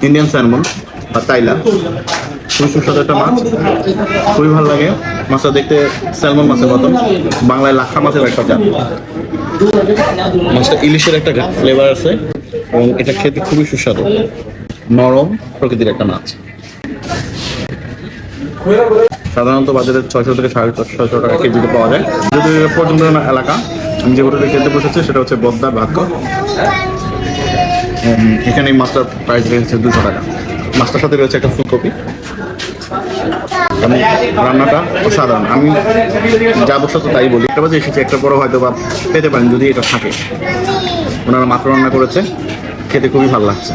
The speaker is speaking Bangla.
ইন্ডিয়ান স্যালমন বা তাইলা, খুবই সুস্বাদু একটা মাছ, খুবই ভালো লাগে। মাছটা দেখতে স্যালমন মাছের মতো, বাংলায় লাক্ষা মাছের একটা জাত। মাছটা ইলিশের একটা ফ্লেভার আছে এবং এটা খেতে খুবই সুস্বাদু, নরম প্রকৃতির একটা মাছ। সাধারণত বাজারে 600 থেকে 650 টাকা কেজিতে পাওয়া যায়। যদি পর্যন্ত এলাকা, আমি যে হোটেলে খেতে বসেছি সেটা হচ্ছে বদ্দার ভাতঘর। এখানে এই মাছটার প্রাইস রয়েছে 200 টাকা। মাছটার সাথে রয়েছে একটা ফুলকপি। রান্নাটা অসাধারণ, আমি যা বসাতো তাই বলি। একটা বাজে এসেছে, একটা বড় হয়তো বা পেতে পারেন যদি এটা থাকে। ওনারা মাত্র রান্না করেছে, খেতে খুবই ভালো লাগছে।